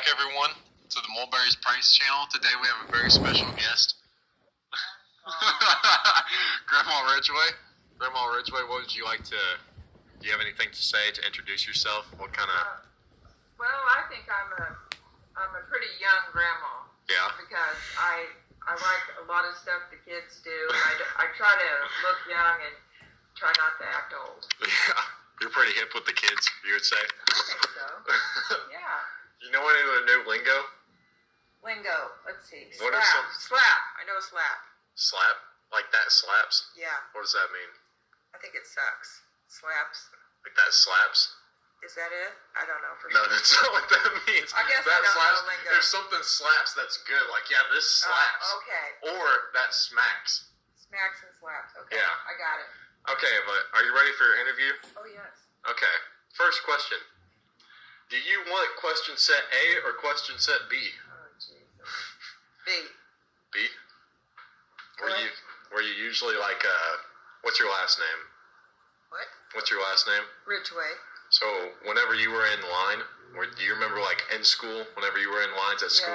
back, everyone, to the Mulberry's Price channel. Today we have a very special guest. Grandma Ridgeway. Grandma Ridgeway, what would you like to... Do you have anything to say to introduce yourself? What kind of... Well, I think I'm a pretty young grandma. Yeah. Because I like a lot of stuff the kids do. I try to look young and try not to act old. Yeah. You're pretty hip with the kids, you would say. I think so. Yeah. You know any of the new lingo? Lingo. Let's see. What slap. are some... Slap. I know slap. Slap? Like that slaps? Yeah. What does that mean? I think it sucks. Slaps. Like that slaps? Is that it? I don't know for No, sure. that's not what that means. I guess that I don't slaps, know lingo. If something slaps, that's good. Like, yeah, this slaps. Okay. Or that smacks. Smacks and slaps. Okay. Yeah. I got it. Okay, but are you ready for your interview? Oh, yes. Okay. First question. Do you want question set A or question set B? Oh, Jesus. B. B? Were you usually like, what's your last name? What? What's your last name? Ridgeway. So, whenever you were in line, do you remember like in school, whenever you were in lines at school?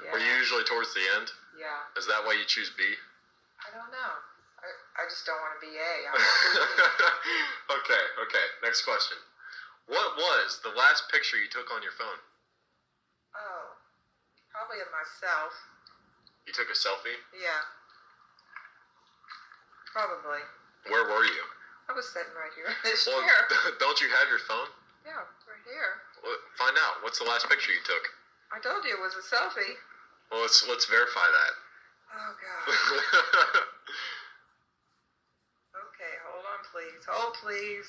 Yeah. Were you usually towards the end? Yeah. Is that why you choose B? I don't know. I just don't want to be A. I want to be B. Okay. Next question. What was the last picture you took on your phone? Oh, probably of myself. You took a selfie? Yeah. Probably. Where were you? I was sitting right here in this Well, chair. don't you have your phone? Yeah, right here. Well, find out. What's the last picture you took? I told you it was a selfie. Well, let's verify that. Oh, God. Okay, hold on, please. Hold, please.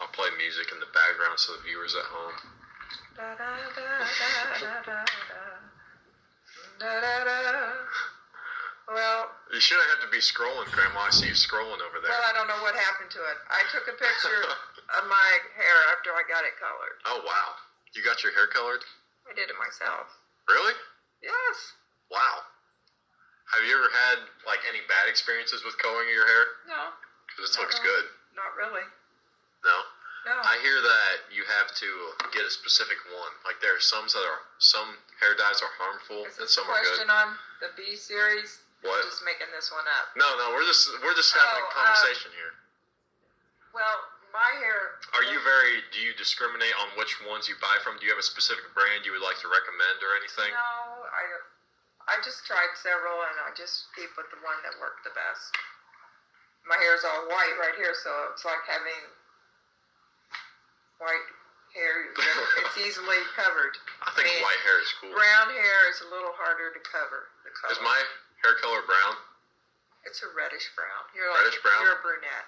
I'll play music in the background so the viewers at home. Da da da da da da da da da. Well, You shouldn't have to be scrolling, Grandma. I see you scrolling over there. well, I don't know what happened to it. I took a picture of my hair after I got it colored. Oh, wow. You got your hair colored? I did it myself. Really? Yes. Wow. Have you ever had, like, any bad experiences with coloring your hair? No. Because this looks good. Not really. No? No. I hear that you have to get a specific one. Like, there are some hair dyes are harmful Is and this a some are good. question on the B series? What? I'm just making this one up. No, we're just having a conversation here. Well, my hair... Do you discriminate on which ones you buy from? Do you have a specific brand you would like to recommend or anything? No, I just tried several, and I just keep with the one that worked the best. My hair is all white right here, so it's like having white hair. It's easily covered. I think white hair is cool. Brown hair is a little harder to cover. The color. Is my hair color brown? It's a reddish brown. Reddish brown? You're a brunette.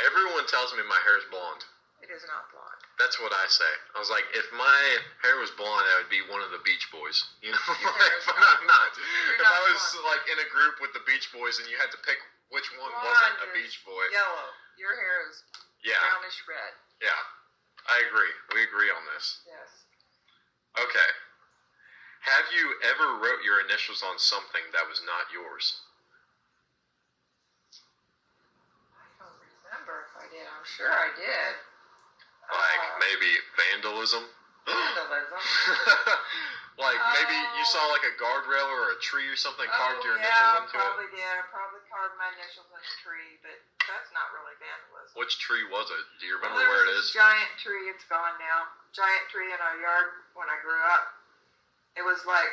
Everyone tells me my hair is blonde. It is not blonde. That's what I say. I was like, if my hair was blonde, I would be one of the Beach Boys. You know, but I'm not. If I was like in a group with the Beach Boys and you had to pick which one wasn't a Beach Boy. Yellow. Your hair is brownish red. Yeah, I agree. We agree on this. Yes. Okay. Have you ever wrote your initials on something that was not yours? I don't remember if I did. I'm sure I did. Like maybe vandalism? Vandalism. Like maybe you saw like a guardrail or a tree or something, carved your initials into probably did. I probably carved my initials in a tree, but that's not really vandalism. Which tree was it? Do you remember There where it was is? this giant tree. It's gone now. Giant tree in our yard when I grew up. It was like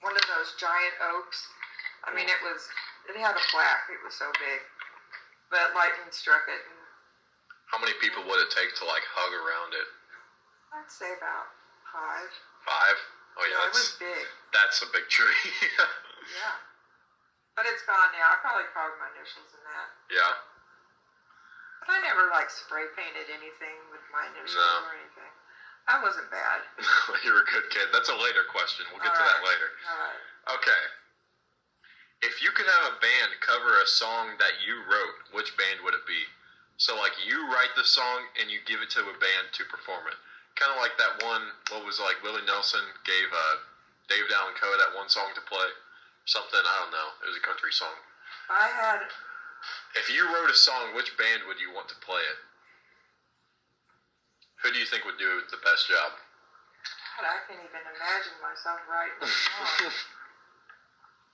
one of those giant oaks. I mean, it had a plaque. It was so big. But lightning struck it. And How many people would it take to like hug around it? I'd say about 5. 5? Oh yeah, It was big. that's a big tree. Yeah. But it's gone now. I probably carved my initials in that. Yeah. But I never like spray painted anything with my initials No. or anything. I wasn't bad. You're a good kid. That's a later question. We'll get to that later. All right. Okay. If you could have a band cover a song that you wrote, which band would it be? So, like, you write the song and you give it to a band to perform it. Kind of like that one, what was like Willie Nelson gave Dave Allen Coe that one song to play. Something, I don't know. It was a country song. If you wrote a song, which band would you want to play it? Who do you think would do the best job? God, I can't even imagine myself writing a song.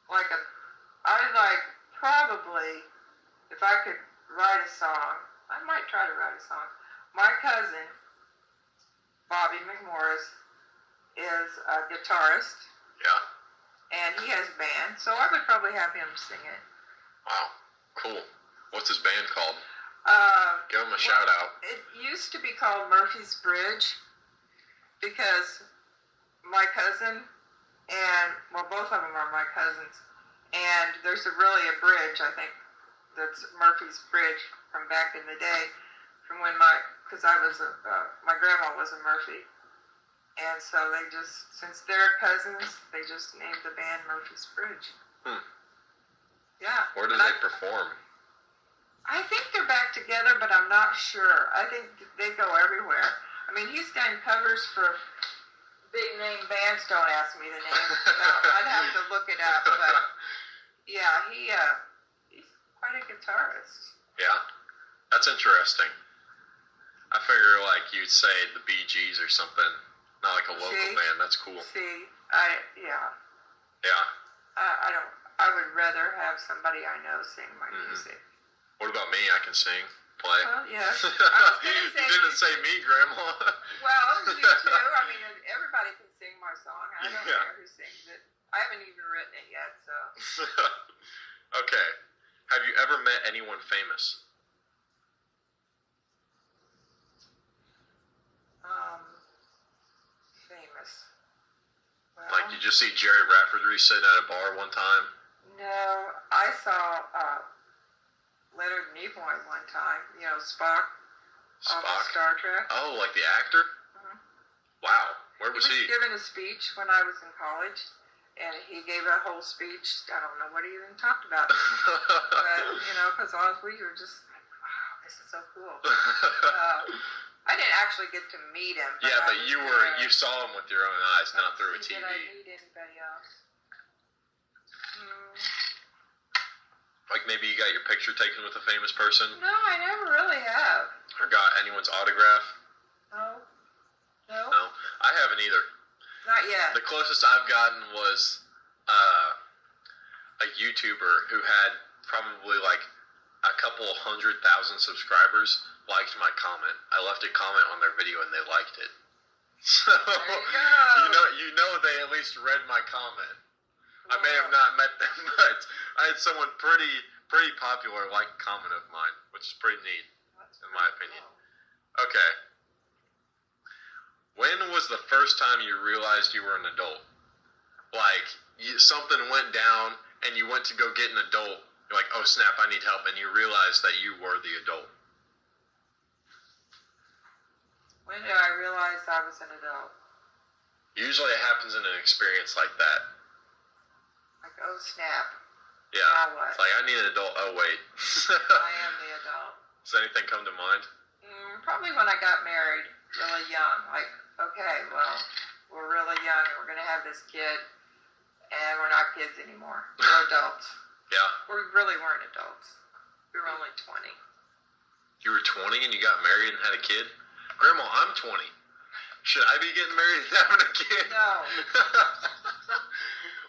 I'd like probably, if I could write a song, I might try to write a song. My cousin, Bobby McMorris, is a guitarist. Yeah. And he has a band, so I would probably have him sing it. Wow, cool. What's his band called? Give him a shout out. It used to be called Murphy's Bridge because my cousin and, well, both of them are my cousins, and there's really a bridge, I think, that's Murphy's Bridge from back in the day, from when because my grandma was a Murphy. And so they just, since they're cousins, they just named the band Murphy's Bridge. Yeah. Where do they perform? I think they're back together, but I'm not sure. I think they go everywhere. I mean, he's done covers for big name bands. Don't ask me the name. I'd have to look it up. But yeah, he's quite a guitarist. Yeah, that's interesting. I figure like you'd say the Bee Gees or something. Not like a local band. That's cool. Yeah. Yeah. I would rather have somebody I know sing my music. What about me? I can sing, play. Well, yes. I was gonna say, you didn't say me, Grandma. Well, you too. I mean, everybody can sing my song. I don't care who sings it. I haven't even written it yet, so. Okay. Have you ever met anyone famous? Famous. Well, Like, did you see Jerry Rafferty sitting at a bar one time? No, I saw Leonard Nimoy one time. You know, Spock. Off of Star Trek. Oh, like the actor? Mm-hmm. Wow. Where was he? He was giving a speech when I was in college, and he gave a whole speech. I don't know what he even talked about. But, you know, because we were just like, wow, this is so cool. I didn't actually get to meet him. Yeah, but you saw him with your own eyes, not through a TV. Did I meet anybody else? Like maybe you got your picture taken with a famous person? No, I never really have. Or got anyone's autograph? No. No, I haven't either. Not yet. The closest I've gotten was a YouTuber who had probably like a couple 100,000 subscribers liked my comment. I left a comment on their video and they liked it. So there you know they at least read my comment. Wow. I may have not met them, but I had someone pretty popular like a comment of mine, which is pretty neat, in my opinion. Cool. Okay. When was the first time you realized you were an adult? Like, something went down and you went to go get an adult. You're like, oh snap, I need help, and you realized that you were the adult. When did I realize I was an adult? Usually it happens in an experience like that. Like, oh snap. Yeah. Now what? It's like, I need an adult. Oh wait. I am the adult. Does anything come to mind? Probably when I got married, really young. Like, okay, well, we're really young and we're going to have this kid, and we're not kids anymore. We're adults. Yeah. We really weren't adults. We were only 20. You were 20 and you got married and had a kid? Grandma, I'm 20. Should I be getting married and having a kid? No.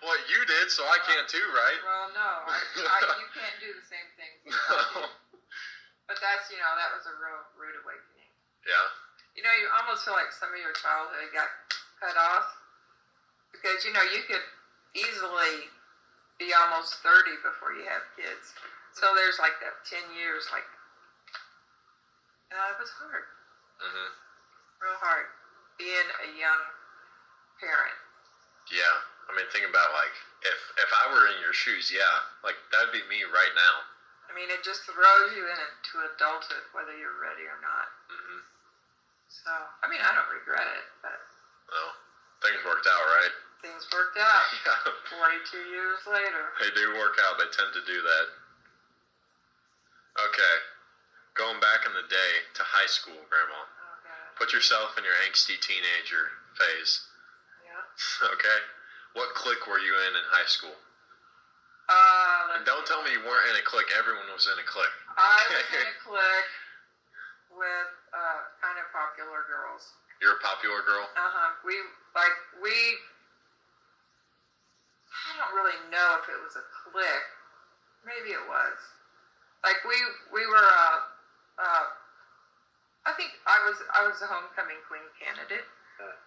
Well, you did, so I can too, right? Well, no. You can't do the same things. No. But that's, that was a real rude awakening. Yeah. You almost feel like some of your childhood got cut off. Because, you could easily be almost 30 before you have kids. So there's like that 10 years, like, it was hard. Mm-hmm. Real hard. Being a young parent. Yeah. I mean, think about, like, if I were in your shoes, yeah. Like, that'd be me right now. I mean, it just throws you into adulthood, whether you're ready or not. Mm-hmm. So, I mean, I don't regret it, but... Well, things worked out, right? Things worked out. Yeah. 42 years later. They do work out. They tend to do that. Okay. Going back in the day to high school, Grandma. Oh, God. Put yourself in your angsty teenager phase. Yeah. Okay. What clique were you in high school? And don't tell me you weren't in a clique. Everyone was in a clique. I was in a clique with kind of popular girls. girls. You're a popular girl? I don't really know if it was a clique. Maybe it was. Like we were. I think I was a homecoming queen candidate.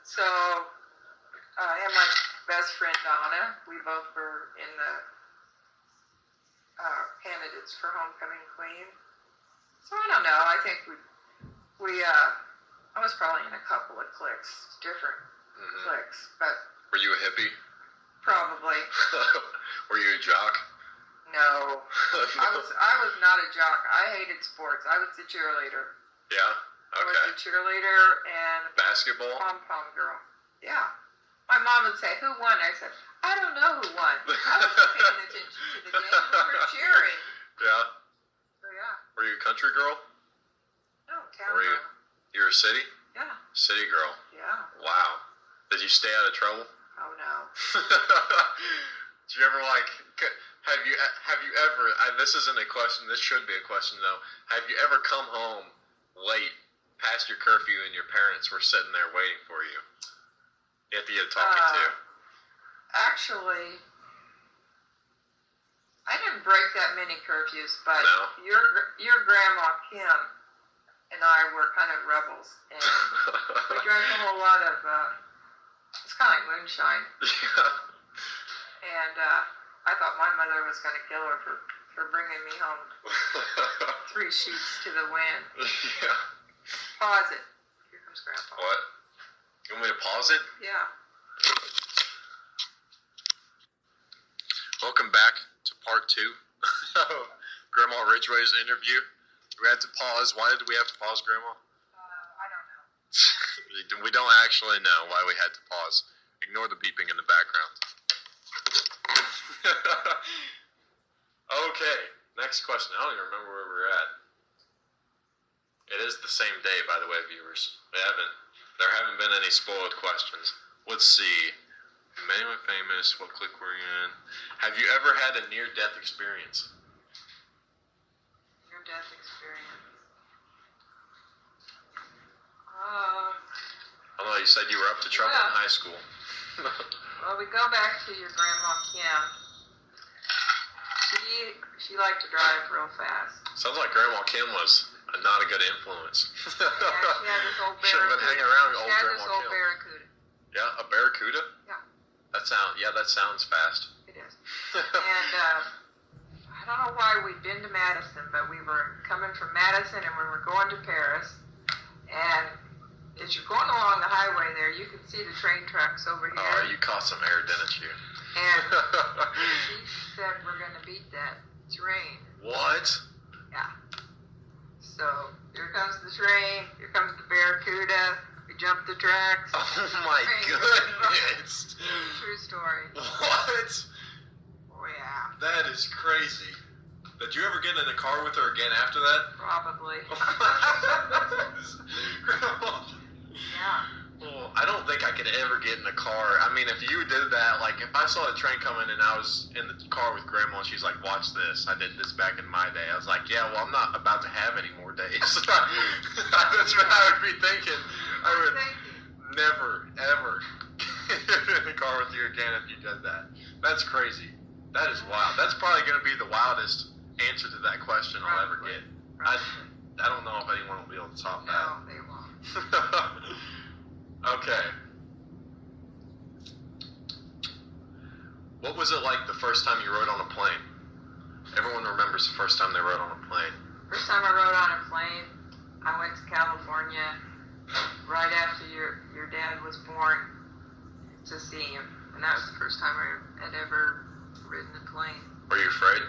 So I had my best friend Donna. We both were in the candidates for homecoming queen. So I don't know. I think I was probably in a couple of cliques, different cliques, but. Were you a hippie? Probably. Were you a jock? No. I was not a jock. I hated sports. I was a cheerleader. Yeah? Okay. I was a cheerleader and basketball? Pom-pom girl. Yeah. My mom would say, "Who won?" I said, "I don't know who won. I wasn't paying attention to the game. We were cheering." Yeah? So yeah. Were you a country girl? No, town girl. You're a city? Yeah. City girl. Yeah. Wow. Did you stay out of trouble? Oh no. Did you ever have you ever, this isn't a question, this should be a question though, have you ever come home late past your curfew and your parents were sitting there waiting for you? You have to get talking to. Actually, I didn't break that many curfews, but No? your grandma Kim and I were kind of rebels, and we drank a whole lot of it's kind of like moonshine. Yeah. And I thought my mother was going to kill her for bringing me home 3 sheets to the wind. Yeah. Pause it. Here comes Grandpa. What? You want me to pause it? Yeah. Welcome back to part 2 of Grandma Ridgeway's interview. We had to pause. Why did we have to pause, Grandma? I don't know. We don't actually know why we had to pause. Ignore the beeping in the background. Okay, next question. I don't even remember where we're at. It is the same day, by the way, viewers. There haven't been any spoiled questions. Let's see. Many were famous. What clique were you in? Have you ever had a near-death experience? Near-death experience. I know you said you were up to trouble in high school. Well, we go back to your grandma Kim. She liked to drive real fast. Sounds like Grandma Kim was not a good influence. Yeah, she had this old Should have been hanging around with old Grandma old Kim. barracuda. Yeah, a barracuda? Yeah. That sounds fast. It is. And I don't know why we'd been to Madison, but we were coming from Madison and we were going to Paris. And as you're going along the highway there, you can see the train tracks over here. Oh, you caught some air, didn't you? And she said we're going to beat that train. What? Yeah. So here comes the train. Here comes the barracuda. We jump the tracks. Oh my goodness. True story. What? Oh yeah. That is crazy. Did you ever get in a car with her again after that? Probably. Grandma. Yeah. Well, I don't think I could ever get in a car. I mean, if you did that, like if I saw a train coming and I was in the car with Grandma and she's like, "Watch this. I did this back in my day." I was like, "Yeah, well, I'm not about to have any more days." That's what I would be thinking. I would never, ever get in a car with you again if you did that. That's crazy. That is wild. That's probably going to be the wildest answer to that question I'll ever get. I don't know if anyone will be able to top that. No, they won't. Okay. What was it like the first time you rode on a plane? Everyone remembers the first time they rode on a plane. First time I rode on a plane, I went to California right after your dad was born to see him. And that was the first time I had ever ridden a plane. Were you afraid?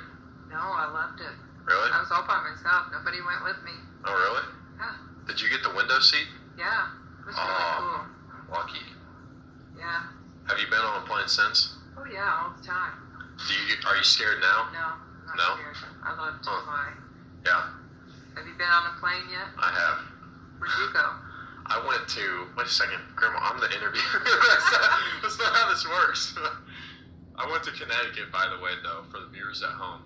No, I loved it. Really? I was all by myself. Nobody went with me. Oh, really? Yeah. Did you get the window seat? Yeah. It was really cool. Lucky. Yeah. Have you been on a plane since? Oh, yeah, all the time. Are you scared now? No, I'm not scared. I love to fly. Yeah. Have you been on a plane yet? I have. Where'd you go? I went to, wait a second, Grandma, I'm the interviewer. That's not how this works. I went to Connecticut, by the way, though, for the viewers at home.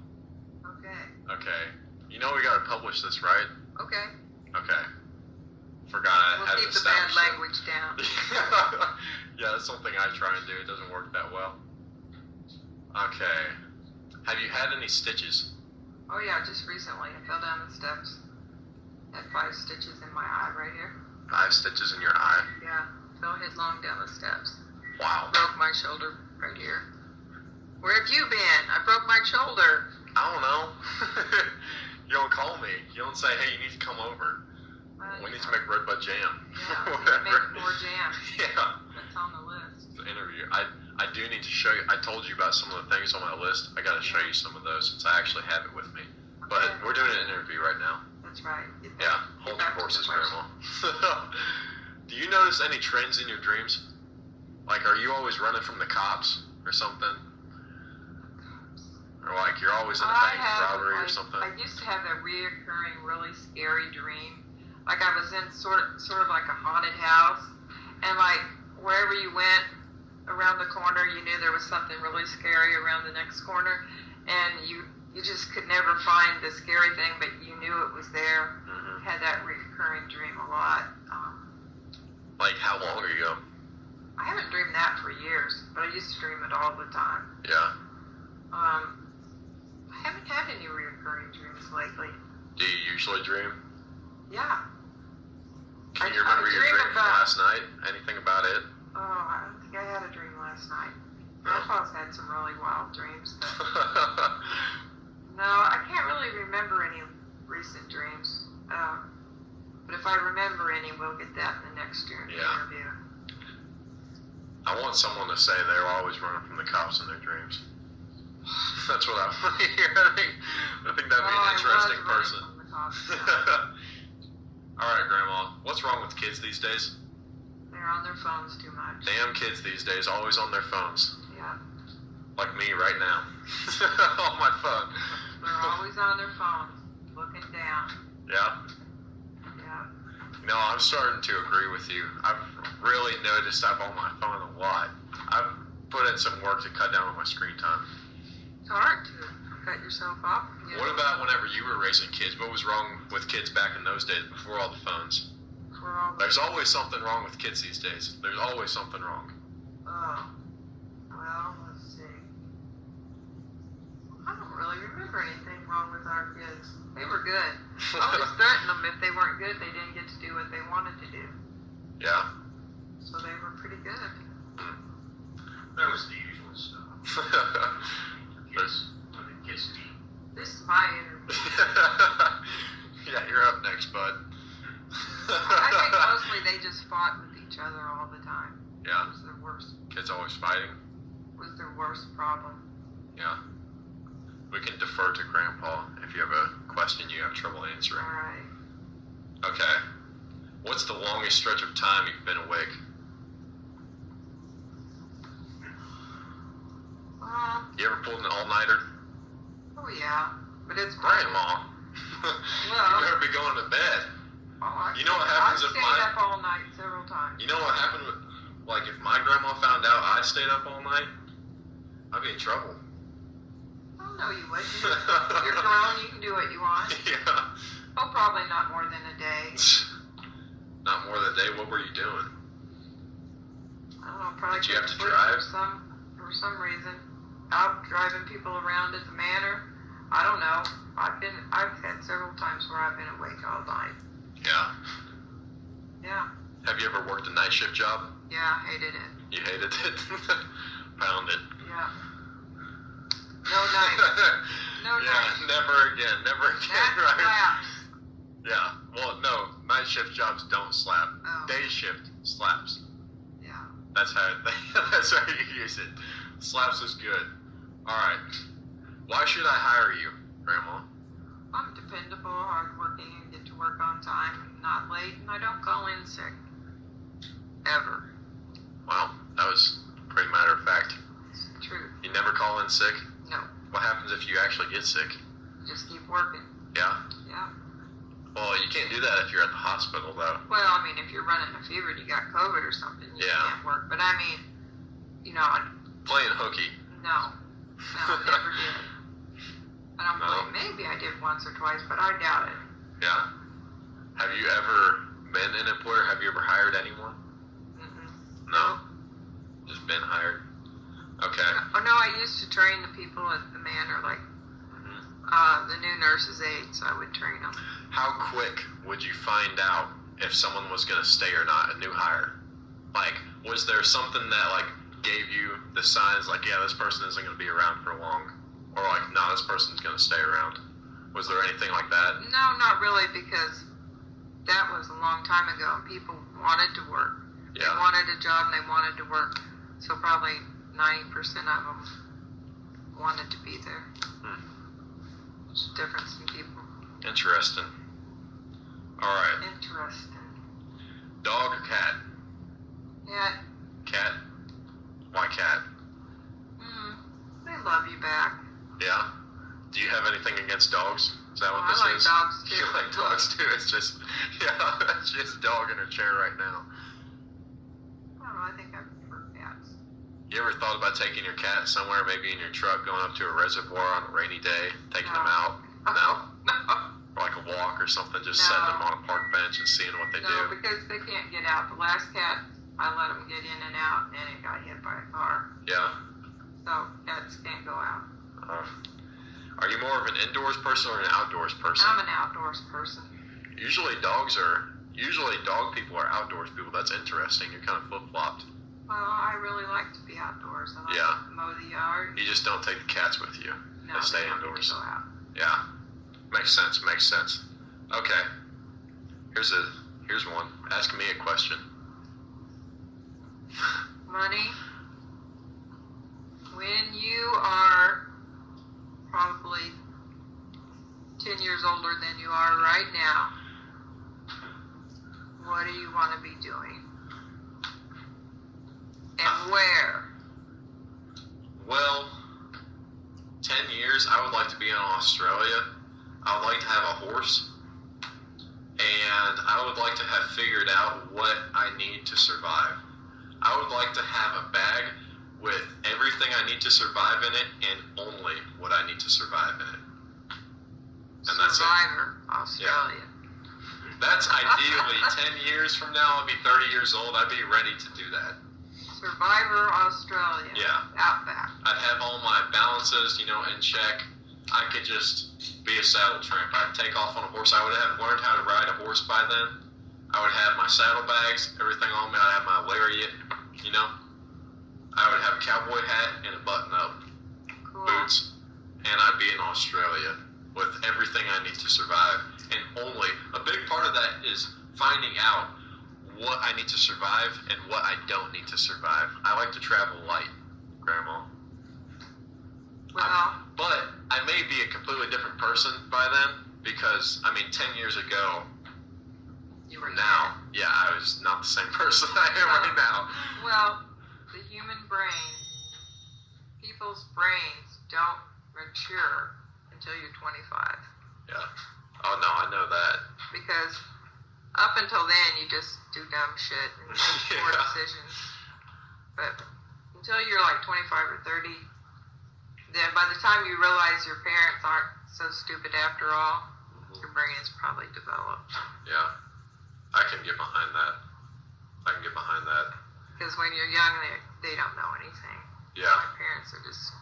Okay. Okay. You know we gotta publish this, right? Okay. Okay. Forgot I had keep the bad establish that. language down. Yeah, that's something I try and do. It doesn't work that well. Okay. Have you had any stitches? Oh yeah, just recently I fell down the steps. Had 5 stitches in my eye right here. 5 stitches in your eye? Yeah, fell headlong down the steps. Wow. Broke my shoulder right here. Where have you been? I broke my shoulder. I don't know. You don't call me. You don't say, hey, you need to come over. We need to make redbud jam. Yeah, we need to make more jam. Yeah. That's on the list. The interview. I do need to show you. I told you about some of the things on my list. I got to show you some of those since I actually have it with me. But we're doing an interview right now. That's right. Yeah, hold your horses, Grandma. Do you notice any trends in your dreams? Like, are you always running from the cops or something? Or like you're always in a bank robbery or something? I used to have that reoccurring, really scary dream. Like I was in sort of like a haunted house, and like wherever you went around the corner, you knew there was something really scary around the next corner, and you just could never find the scary thing, but you knew it was there. Mm-hmm. Had that recurring dream a lot. Like how long ago? I haven't dreamed that for years, but I used to dream it all the time. Yeah. I haven't had any recurring dreams lately. Do you usually dream? Yeah. Can you remember your dream from last night? Anything about it? Oh, I don't think I had a dream last night. Grandpa's had some really wild dreams. But no, I can't really remember any recent dreams. But if I remember any, we'll get that in the next interview. I want someone to say they're always running from the cops in their dreams. That's what I want to hear. I think that'd be an interesting person. All right, Grandma. What's wrong with kids these days? They're on their phones too much. Damn kids these days, always on their phones. Yeah. Like me right now. On my phone. They're always on their phones, looking down. Yeah? Yeah. No, I'm starting to agree with you. I've really noticed I'm on my phone a lot. I've put in some work to cut down on my screen time. It's hard to cut yourself off. What about whenever you were raising kids? What was wrong with kids back in those days before all the phones? There's always something wrong with kids these days. There's always something wrong. Oh. Well, let's see. I don't really remember anything wrong with our kids. They were good. I always threatened them if they weren't good, they didn't get to do what they wanted to do. Yeah? So they were pretty good. That was the usual stuff. This is my interview. Yeah, you're up next, bud. I think mostly they just fought with each other all the time. Yeah. It was their worst. Kids always fighting. Was their worst problem. Yeah. We can defer to Grandpa if you have a question you have trouble answering. All right. Okay. What's the longest stretch of time you've been awake? You ever pulled an all-nighter? Oh yeah, but it's Grandma. Well, you better be going to bed. Oh, You know what happens I've if stayed up all night several times. You know what happened with, like, if my grandma found out I stayed up all night, I'd be in trouble. Oh no, you wouldn't. You're grown. You can do what you want. Yeah. Oh, probably not more than a day. Not more than a day. What were you doing? I don't know. Probably Did you have to sleep drive? for some reason. Out driving people around at the manor. I don't know. I've had several times where I've been awake all night. Yeah. Yeah. Have you ever worked a night shift job? Yeah, I hated it. You hated it? Found it. Yeah. No night. No Yeah, night. never again. Never again, That right? slaps. Yeah. Well, no. Night shift jobs don't slap. Oh. Day shift slaps. Yeah. That's how you use it. Slaps is good. Alright. Why should I hire you, Grandma? I'm dependable, hardworking, and get to work on time, not late, and I don't call in sick. Ever. Wow, that was pretty matter of fact. It's the truth. You never call in sick? No. What happens if you actually get sick? Just keep working. Yeah? Yeah. Well, you can't do that if you're at the hospital, though. Well, I mean, if you're running a fever and you got COVID or something, you can't work. But I mean, you know, Playing hooky. no, never did. I don't believe, maybe I did once or twice, but I doubt it. Yeah. Have you ever been an employer? Have you ever hired anyone? Mm-mm. No. Just been hired. Okay. Oh no, I used to train the people at the manor, like the new nurses' aides. I would train them. How quick would you find out if someone was going to stay or not, a new hire? Like, was there something that, like, gave you the signs, like, yeah, this person isn't going to be around for long? Or, like, no, this person's going to stay around? Was there anything like that? No, not really, because that was a long time ago. People wanted to work. Yeah. They wanted a job and they wanted to work. So probably 90% of them wanted to be there. It's a difference in people. Interesting. All right. Interesting. Dog or cat? Yeah. Cat. Why cat? They love you back. Yeah. Do you have anything against dogs? Is that what this I like is? dogs too. You like dogs too? It's just, yeah, she has a dog in her chair right now. I think I prefer cats. You ever thought about taking your cat somewhere, maybe in your truck, going up to a reservoir on a rainy day, taking them out? No? Or like a walk or something, just setting them on a park bench and seeing what they do? No, because they can't get out. The last cat, I let them get in and out, and it got hit by a car. Yeah. So cats can't go out. Are you more of an indoors person or an outdoors person? I'm an outdoors person. Usually dog people are outdoors people. That's interesting. You're kind of flip-flopped. Well, I really like to be outdoors. I like to mow the yard. You just don't take the cats with you. No, They stay they don't indoors. Go out. Yeah. Makes sense. Okay. Here's one. Ask me a question. Money. When you are probably 10 years older than you are right now, what do you want to be doing? And where? Well, 10 years, I would like to be in Australia. I would like to have a horse. And I would like to have figured out what I need to survive. I would like to have a bag with everything I need to survive in it and only what I need to survive in it. And that's it. Survivor, Australia. Yeah. That's ideally 10 years from now. I'll be 30 years old. I'd be ready to do that. Survivor, Australia. Yeah. Outback. I'd have all my balances, in check. I could just be a saddle tramp. I'd take off on a horse. I would have learned how to ride a horse by then. I would have my saddlebags, everything on me. I'd have my lariat, I would have a cowboy hat and a button-up, Cool. boots, and I'd be in Australia with everything I need to survive. And only, a big part of that is finding out what I need to survive and what I don't need to survive. I like to travel light, Grandma. Well, But I may be a completely different person by then because, 10 years ago, you were now, yeah, I was not the same person I am right now. Well, the human brain, people's brains don't mature until you're 25. Yeah. Oh, no, I know that. Because up until then, you just do dumb shit and make poor decisions. But until you're like 25 or 30, then by the time you realize your parents aren't so stupid after all, your brain is probably developed. Yeah. I can get behind that. Because when you're young, they don't know anything. Yeah. My parents are just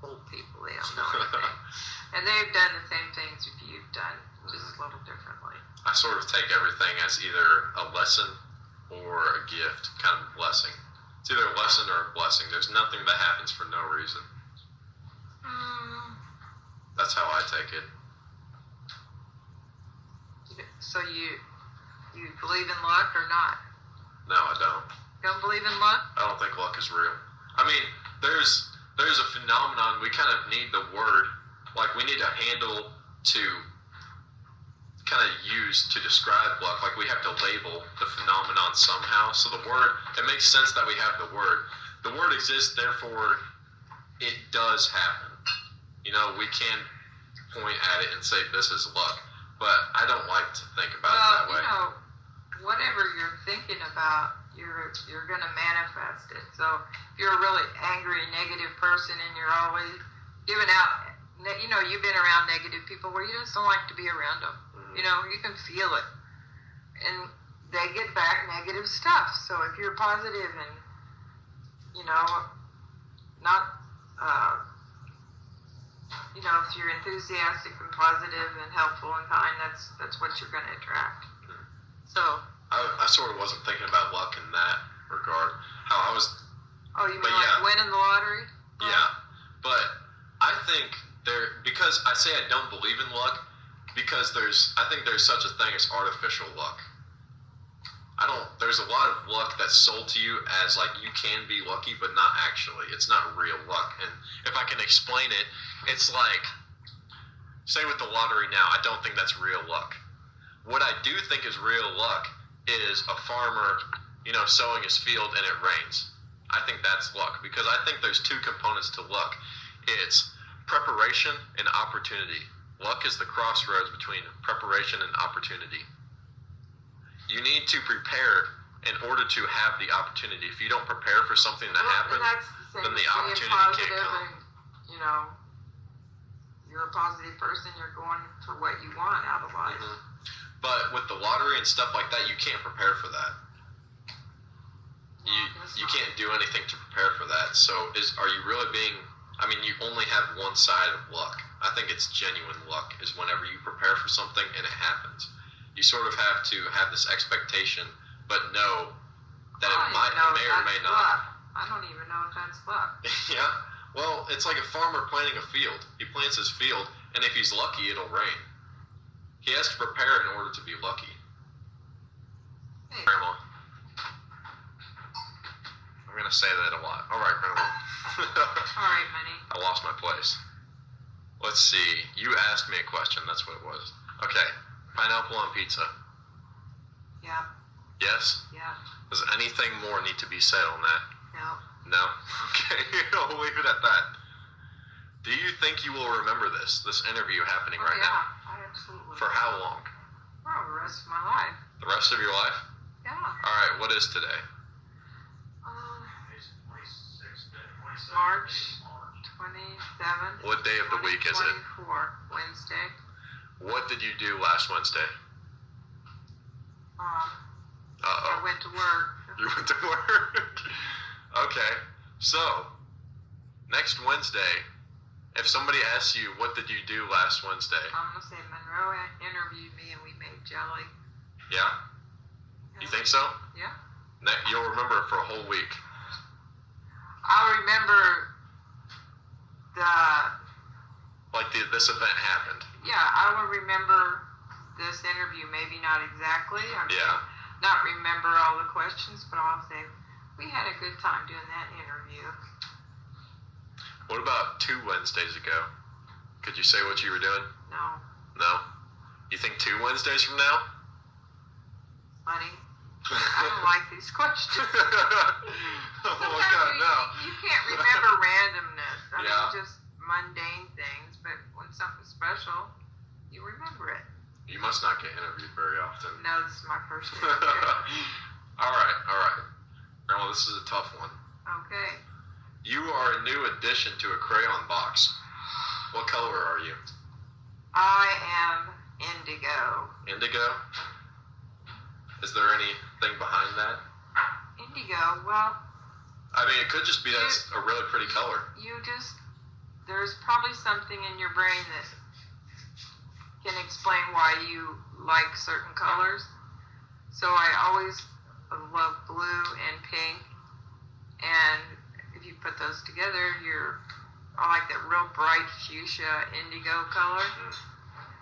old people. They don't know anything. And they've done the same things that you've done, just a little differently. I sort of take everything as either a lesson or a gift, kind of a blessing. It's either a lesson or a blessing. There's nothing that happens for no reason. That's how I take it. So you believe in luck or not? No, I don't. Don't believe in luck? I don't think luck is real. There's a phenomenon we kind of need the word, like we need a handle to kind of use to describe luck. Like we have to label the phenomenon somehow. So the word, it makes sense that we have the word. The word exists, therefore it does happen. We can point at it and say this is luck, but I don't like to think about it that way. Whatever you're thinking about, you're going to manifest it. So if you're a really angry, negative person and you're always giving out, you've been around negative people where you just don't like to be around them. You can feel it. and they get back negative stuff. So if you're positive and, not, if you're enthusiastic and positive and helpful and kind, that's what you're going to attract. So. I sort of wasn't thinking about luck in that regard. How I was. Oh, you mean like winning the lottery? Yeah, but I think because I say I don't believe in luck, because I think there's such a thing as artificial luck. There's a lot of luck that's sold to you as like you can be lucky, but not actually. It's not real luck. And if I can explain it, it's like, say with the lottery now, I don't think that's real luck. What I do think is real luck is a farmer, sowing his field and it rains. I think that's luck, because I think there's two components to luck. It's preparation and opportunity. Luck is the crossroads between preparation and opportunity. You need to prepare in order to have the opportunity. If you don't prepare for something to happen, then the opportunity can't come. And, you're a positive person, you're going for what you want out of life. Mm-hmm. But with the lottery and stuff like that, you can't prepare for that. You can't do anything to prepare for that. So are you really being, you only have one side of luck. I think it's genuine luck is whenever you prepare for something and it happens. You sort of have to have this expectation, but know that it may or may not. Luck. I don't even know if that's luck. Yeah. Well, it's like a farmer planting a field. He plants his field, and if he's lucky, it'll rain. He has to prepare in order to be lucky. Hey. Grandma. I'm going to say that a lot. All right, Grandma. All right, Minnie. I lost my place. Let's see. You asked me a question. That's what it was. Okay. Pineapple on pizza. Yeah. Yes? Yeah. Does anything more need to be said on that? No. No? Okay. I'll leave it at that. Do you think you will remember this interview happening right now? Yeah, absolutely. For how long? For the rest of my life. The rest of your life? Yeah. All right. What is today? March 27th. What day of the week is it? 24, Wednesday. What did you do last Wednesday? I went to work. You went to work? Okay. So, next Wednesday, if somebody asks you, what did you do last Wednesday? I'm going to say Monroe interviewed me and we made jelly. Yeah? You think so? Yeah. You'll remember it for a whole week. I'll remember this event happened. Yeah, I will remember this interview. Maybe not exactly. Not remember all the questions, but I'll say we had a good time doing that interview. What about 2 Wednesdays ago? Could you say what you were doing? No. No? You think 2 Wednesdays from now? Funny. I don't like these questions. Oh my God, no. You can't remember randomness. I Yeah. mean, just mundane things, but when something's special, you remember it. You must not get interviewed very often. No, this is my first interview. All right. Grandma, this is a tough one. Okay. You are a new addition to a crayon box. What color are you? I am indigo. Indigo? Is there anything behind that? Indigo, well... it could just be that's a really pretty color. There's probably something in your brain that can explain why you like certain colors. So I always love blue and pink, and if you put those together, I like that real bright fuchsia indigo color.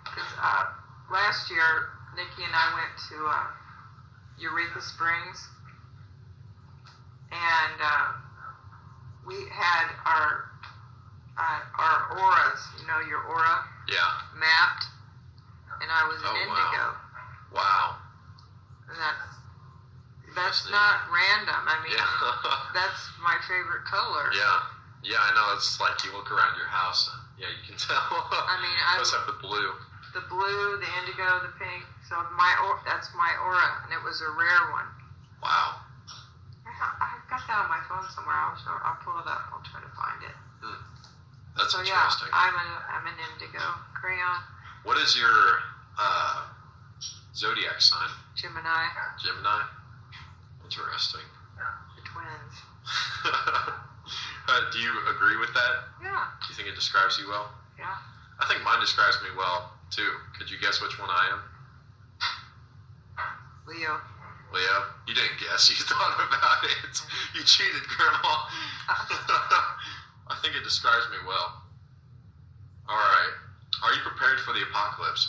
Because last year, Nikki and I went to Eureka Springs, and we had our auras, your aura, mapped, and I was an indigo. Wow. And that's not random. That's my favorite color. Yeah, I know. It's like you look around your house. Yeah, you can tell. I must have the blue. The blue, the indigo, the pink. So that's my aura, and it was a rare one. Wow. I've got that on my phone somewhere. I'll pull it up. I'll try to find it. That's interesting. Yeah, I'm an indigo crayon. What is your Zodiac sign. Gemini. Gemini. Interesting. The twins. Do you agree with that? Yeah. Do you think it describes you well? Yeah. I think mine describes me well, too. Could you guess which one I am? Leo. Leo? You didn't guess. You thought about it. You cheated, Grandma. I think it describes me well. Alright. Are you prepared for the apocalypse?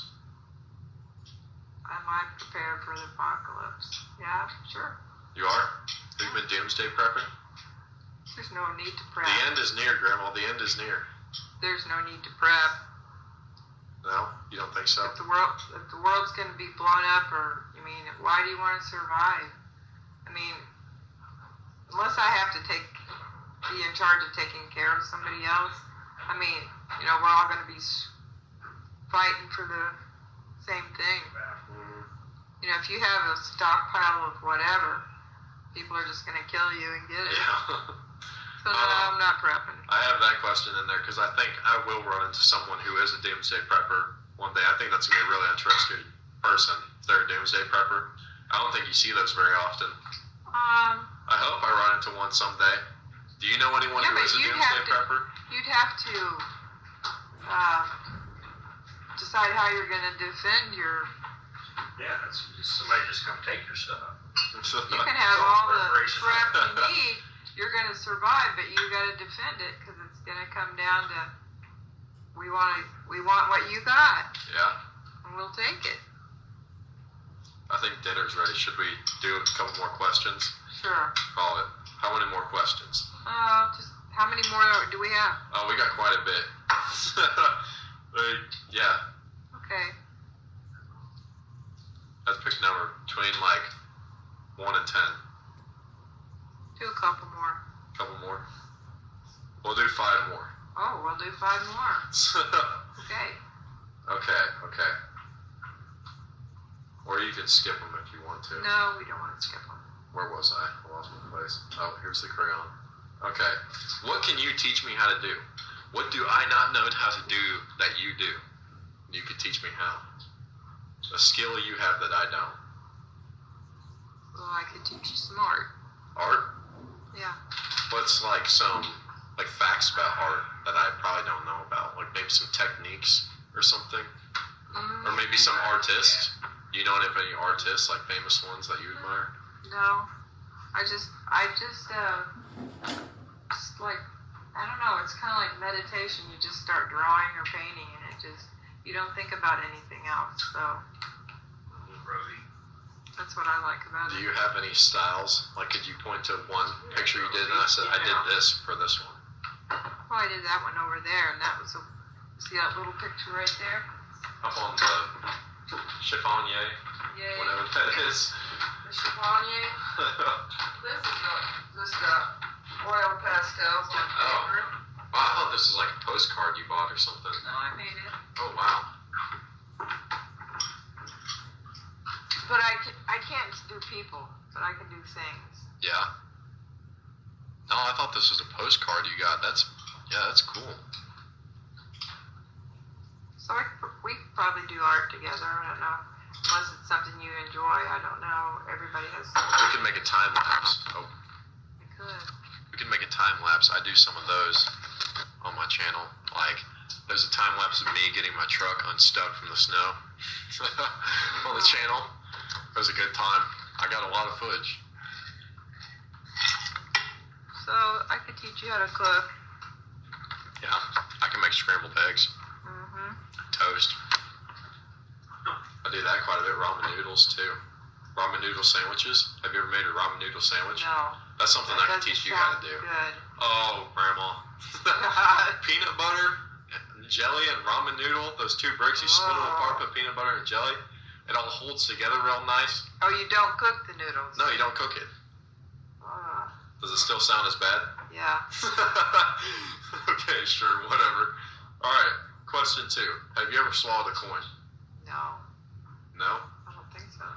Am I prepared for the apocalypse? Yeah, sure. You are? Have you been doomsday prepping? There's no need to prep. The end is near, Grandma. The end is near. There's no need to prep. No? You don't think so? If the world's going to be blown up, or why do you want to survive? Unless I have to be in charge of taking care of somebody else. We're all going to be fighting for the same thing. If you have a stockpile of whatever, people are just going to kill you and get it. Yeah. So no, I'm not prepping. I have that question in there because I think I will run into someone who is a doomsday prepper one day. I think that's going to be a really interesting person if they're a doomsday prepper. I don't think you see those very often. I hope I run into one someday. Do you know anyone who is a doomsday prepper? You'd have to decide how you're going to defend your... Yeah, it's somebody just come take your stuff. You can have all the prep you need. You're going to survive, but you got to defend it because it's going to come down to we want what you got. Yeah. And we'll take it. I think dinner's ready. Should we do a couple more questions? Sure. Call it. How many more questions? Just how many more do we have? Oh, we got quite a bit. Yeah. Okay. Let's pick a number between 1 and 10. Do a couple more. Couple more. We'll do 5 more. Oh, we'll do 5 more. Okay. Okay. Or you can skip them if you want to. No, we don't want to skip them. Where was I? I lost my place. Oh, here's the crayon. Okay. What can you teach me how to do? What do I not know how to do that you do? You could teach me how. A skill you have that I don't. Well, I could teach you some art. Art? Yeah. What's some facts about art that I probably don't know about? Maybe some techniques or something? Or maybe some artists? Do you know any artists, famous ones that you admire? No. I don't know, it's kind of like meditation. You just start drawing or painting and you don't think about anything else. So that's what I like about it. Do you have any styles? Could you point to one picture you did and I said, I did this for this one? Well, I did that one over there, and that was see that little picture right there? Up on the chiffonier, Yay. whatever that is. The chiffonier? This is the oil pastels on paper. Wow, I thought this was a postcard you bought or something. No, I made it. Oh, wow. But I can't do people, but I can do things. Yeah? No, I thought this was a postcard you got. That's cool. So we probably do art together. I don't know. Unless it's something you enjoy. I don't know. Everybody has something. We can make a time lapse. Oh. We could. We can make a time lapse. I do some of those on my channel. There's a time lapse of me getting my truck unstuck from the snow on the channel. It was a good time. I got a lot of footage. So I could teach you how to cook. Yeah, I can make scrambled eggs. Mm-hmm. Toast. I do that quite a bit. Ramen noodles too. Ramen noodle sandwiches. Have you ever made a ramen noodle sandwich? No. That's something I can teach you how to do. Good. Oh, Grandma. Peanut butter, jelly, and ramen noodle. Those two bricks, you split them apart, put peanut butter and jelly. It all holds together real nice. Oh, you don't cook the noodles? No, you don't cook it. Does it still sound as bad? Yeah. Okay, sure, whatever. All right, question 2. Have you ever swallowed a coin? No. No? I don't think so.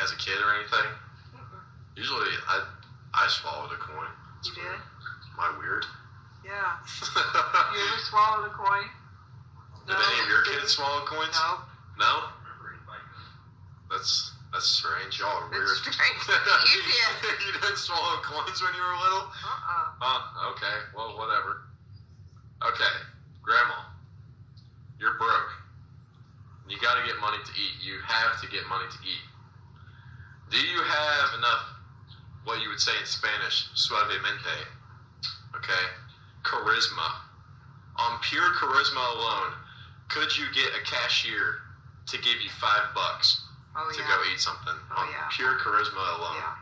As a kid or anything? Mm-mm. Usually, I swallowed a coin. You did? Am I weird? Yeah. You ever swallowed a coin? Did any of your kids swallow coins? No. No? Remember anybody That's strange. Y'all are weird. It's strange. You did. You didn't swallow coins when you were little? Okay. Well, whatever. Okay. Grandma, you're broke. You got to get money to eat. You have to get money to eat. Do you have enough, what you would say in Spanish, suavemente, okay, charisma? On pure charisma alone, could you get a cashier to give you $5 to go eat something? On pure charisma alone. Yeah.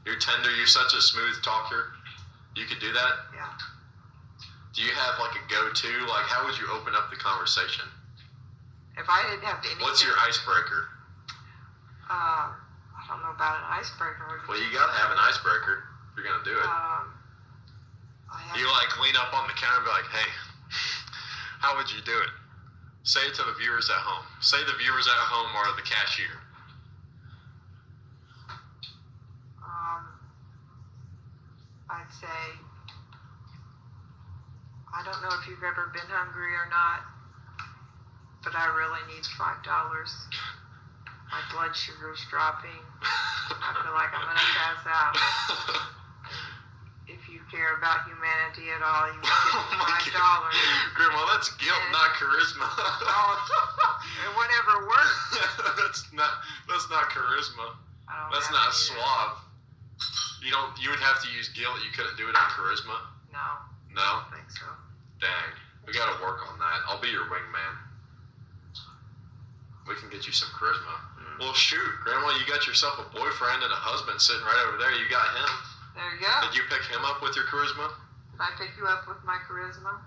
You're tender. You're such a smooth talker. You could do that? Yeah. Do you have like a go-to? Like, how would you open up the conversation? If I didn't have anything. What's your icebreaker? I don't know about an icebreaker. Well, you gotta have an icebreaker if you're gonna do it. You like lean up on the counter and be like, "Hey, how would you do it?" Say it to the viewers at home. Say the viewers at home are the cashier. I'd say, I don't know if you've ever been hungry or not, but I really need $5. My blood sugar's dropping. I feel like I'm gonna pass out. If you care about humanity at all, you would give me $5. Grandma, that's guilt, not charisma. And whatever works. That's not charisma. That's not suave. You would have to use guilt. You couldn't do it on charisma. No. No? I don't think so. Dang. We gotta work on that. I'll be your wingman. We can get you some charisma. Well, shoot, Grandma, you got yourself a boyfriend and a husband sitting right over there. You got him. There you go. Did you pick him up with your charisma? Did I pick you up with my charisma?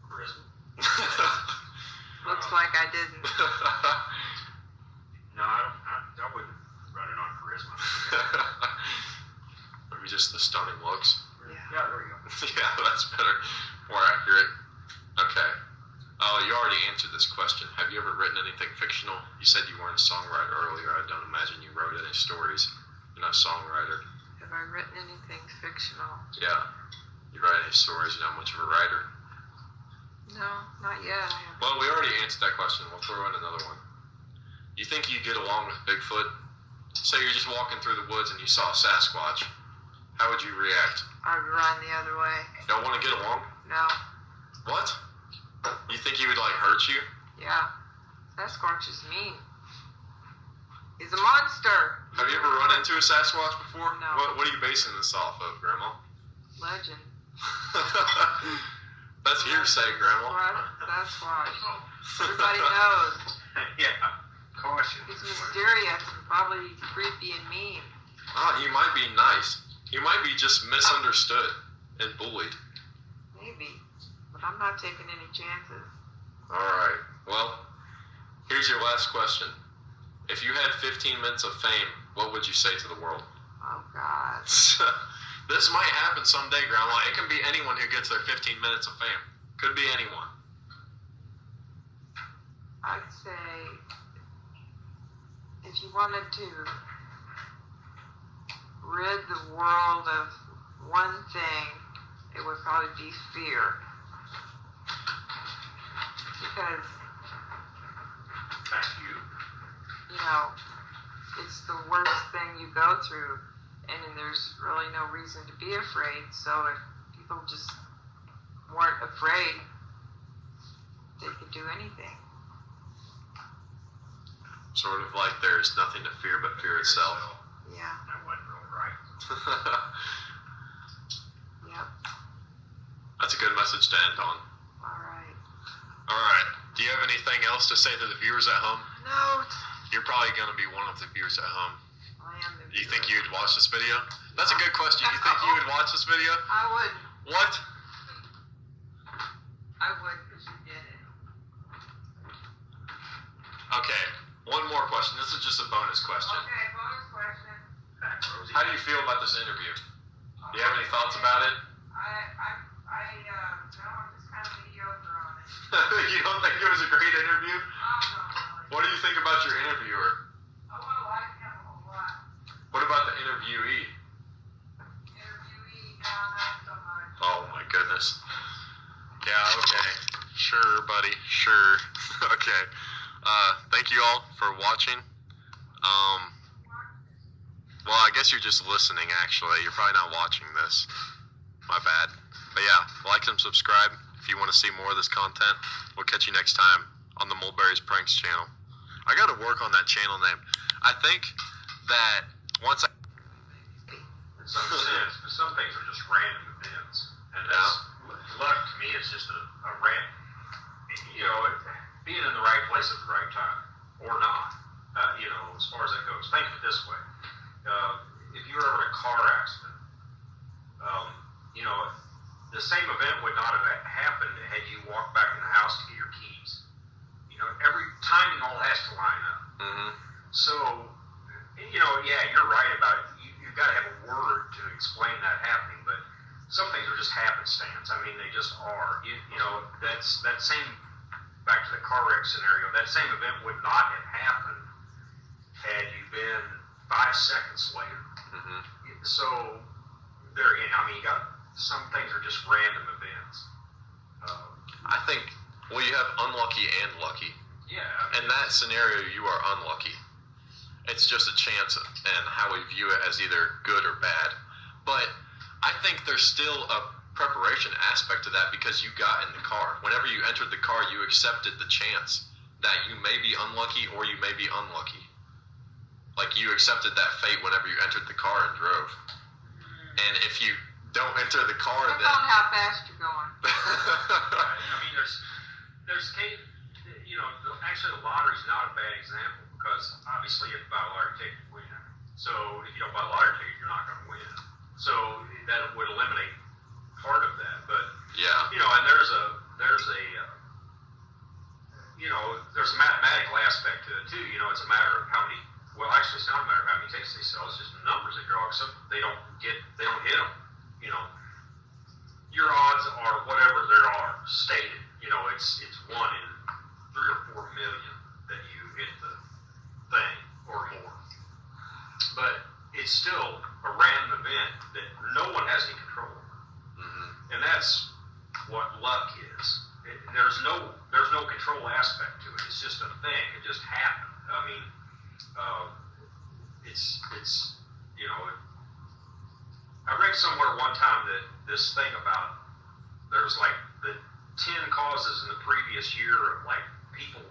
Charisma. Looks like I didn't. No, I wouldn't run it on charisma. Maybe just the stunning looks. Yeah, there you go. Yeah, that's better. More accurate. Okay. Oh, you already answered this question. Have you ever written anything fictional? You said you weren't a songwriter earlier. I don't imagine you wrote any stories. You're not a songwriter. Have I written anything fictional? Yeah. You write any stories? You're not much of a writer. No, not yet. Well, we already answered that question. We'll throw in another one. You think you get along with Bigfoot? Say you're just walking through the woods and you saw a Sasquatch. How would you react? I'd run the other way. Don't want to get along? No. What? You think he would, like, hurt you? Yeah. Sasquatch is mean. He's a monster. Have you ever run into a Sasquatch before? No. What are you basing this off of, Grandma? Legend. That's hearsay, Grandma. Sasquatch. Everybody knows. Yeah, caution. He's mysterious and probably creepy and mean. Oh, he might be nice. He might be just misunderstood and bullied. Maybe. But I'm not taking any chances. Alright, well, here's your last question. If you had 15 minutes of fame, what would you say to the world? Oh, God. This might happen someday, Grandma. It can be anyone who gets their 15 minutes of fame. Could be anyone. I'd say if you wanted to rid the world of one thing, it would probably be fear. Because, That's you. you know, it's the worst thing you go through, and there's really no reason to be afraid. So if people just weren't afraid, they could do anything. Sort of like there's nothing to fear but fear itself. Yeah. That wasn't real right. Yep. That's a good message to end on. All right. Alright, do you have anything else to say to the viewers at home? No. You're probably going to be one of the viewers at home. I am the You think viewer. you'd watch this video? That's a good question. You think you would watch this video? I would. What? I would, because you did it. Okay, one more question. This is just a bonus question. Okay, bonus question. How do you feel about this interview? Do you have any thoughts about it? No, I'm just kind of mediocre on it. You don't think it was a great interview? Oh, no, really. What do you think about your interviewer? I want to like him a whole lot. What about the interviewee? Interviewee, no, not so much. Oh my goodness. Yeah, okay. Sure, buddy. Sure. Okay. Thank you all for watching. Well, I guess you're just listening, actually. You're probably not watching this. My bad. But yeah, like and subscribe if you want to see more of this content. We'll catch you next time on the Mulberry's Pranks channel. I got to work on that channel name. I think that once I... In some sense, but some things are just random events. And that's, luck to me is just a random, being in the right place at the right time, or not, as far as that goes. Think of it this way. If you were ever in a car accident, the same event would not have happened had you walked back in the house to get your keys. Every timing all has to line up. Mm-hmm. So, you're right about it. You've got to have a word to explain that happening, but some things are just happenstance. I mean, they just are. That's that same, back to the car wreck scenario, that same event would not have happened had you been 5 seconds later. Mm-hmm. So, you got, some things are just random events. I think, you have unlucky and lucky. Yeah. In that scenario, you are unlucky. It's just a chance and how we view it as either good or bad. But I think there's still a preparation aspect to that because you got in the car. Whenever you entered the car, you accepted the chance that you may be unlucky or you may be unlucky. Like, you accepted that fate whenever you entered the car and drove. And if you don't enter the car, Depends on how fast you're going. There's actually the lottery's not a bad example because obviously if you buy a lottery ticket, you win. So if you don't buy a lottery ticket, you're not going to win. So that would eliminate part of that. But and there's a mathematical aspect to it too. It's a matter of how many. Well, actually, it's not a matter of how many tickets they sell. It's just the numbers they draw. Except they don't hit them. Your odds are whatever there are stated. It's 1 in 3 or 4 million that you hit the thing or more. But it's still a random event that no one has any control over. Mm-hmm. And that's what luck is. There's no control aspect to it. It's just a thing. It just happened. I mean, I read somewhere one time that this thing about there's like the 10 causes in the previous year of like people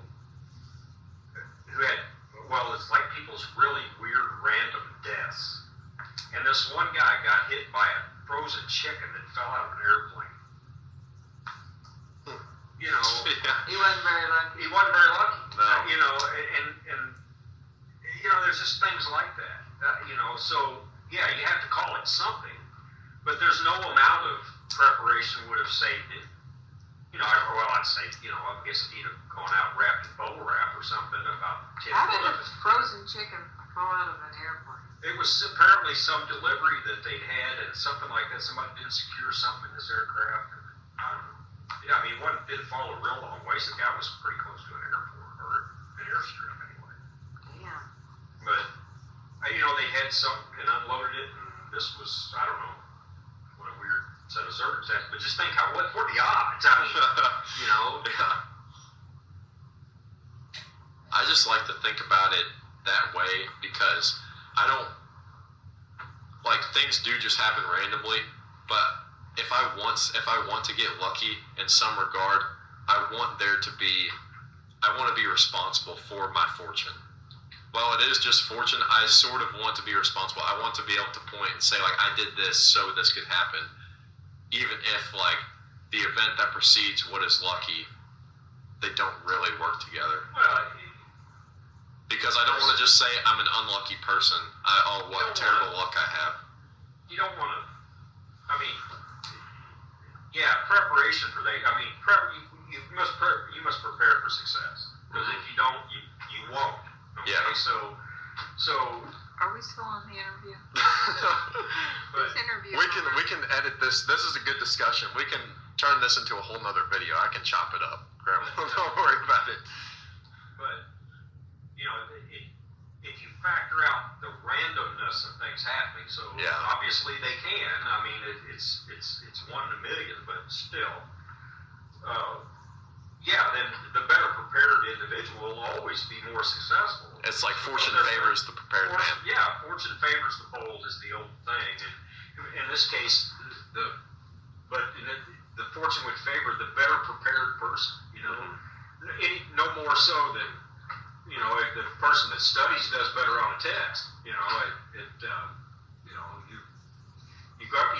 who had, it's like people's really weird random deaths. And this one guy got hit by a frozen chicken that fell out of an airplane. He wasn't very lucky. He wasn't very lucky. No. And there's just things like that. So you have to call it something, but there's no amount of preparation would have saved it. I'd say, I guess if he'd have gone out wrapped in bubble wrap or something about 10 How did a frozen chicken fall out of an airplane? It was apparently some delivery that they'd had and something like that. Somebody didn't secure something in this aircraft. And I don't know. It didn't fall a real long ways. The guy was pretty close to an airport or an airstrip anyway. Damn. But, they had something and unloaded it, and this was, I don't know, what a weird set of circumstances. But just think what are the odds? I mean, I just like to think about it that way because I don't, things do just happen randomly, but if I want to get lucky in some regard, I want to be responsible for my fortune. Well, it is just fortune. I sort of want to be responsible. I want to be able to point and say, I did this so this could happen. Even if, the event that precedes what is lucky, they don't really work together. Well, because I don't want to just say I'm an unlucky person. What terrible luck I have. You don't want to, preparation for that. You must prepare for success. Because if you don't, you won't. Okay? Yeah. So. Are we still on the interview? But this interview. We can edit this. This is a good discussion. We can turn this into a whole nother video. I can chop it up. Grandma, don't worry about it. But if you factor out the randomness of things happening, so obviously they can. It's 1 in a million, but still, then the better prepared individual will always be more successful. It's like fortune favors the prepared man. Yeah, fortune favors the bold is the old thing. And in this case, the fortune would favor the better prepared person. No more so than if the person that studies does better on a test.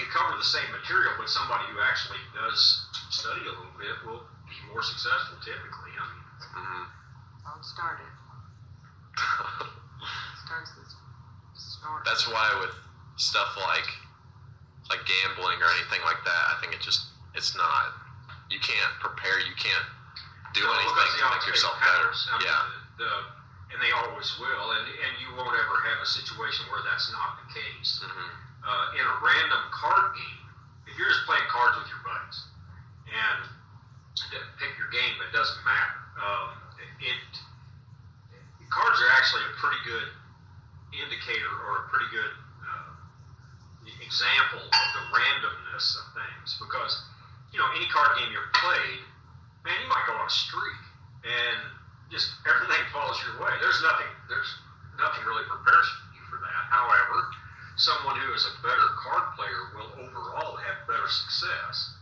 You cover the same material, but somebody who actually does study a little bit will be more successful typically. Don't start it. Starts this snort. That's why with stuff like gambling or anything like that, I think it's not. You can't prepare. You can't do anything to make yourself better. And they always will, and you won't ever have a situation where that's not the case. In a random card game, if you're just playing cards with your buddies and pick your game, it doesn't matter. Cards are actually a pretty good indicator or a pretty good example of the randomness of things, because any card game you've played, man, you might go on a streak and just everything falls your way. There's nothing really prepares you for that. However, someone who is a better card player will overall have better success,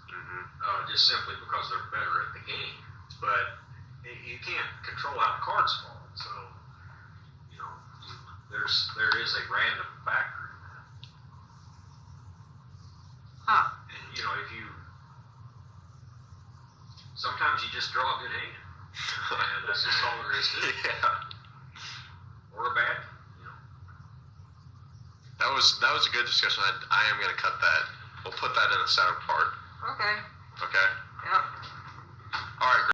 just simply because they're better at the game. But you can't control how the cards fall, so there is a random factor in that. And sometimes you just draw a good hand, and that's just all there is to it. Yeah. Or a bad. That was a good discussion. I am going to cut that. We'll put that in the center part. Okay. Okay? Yep. All right.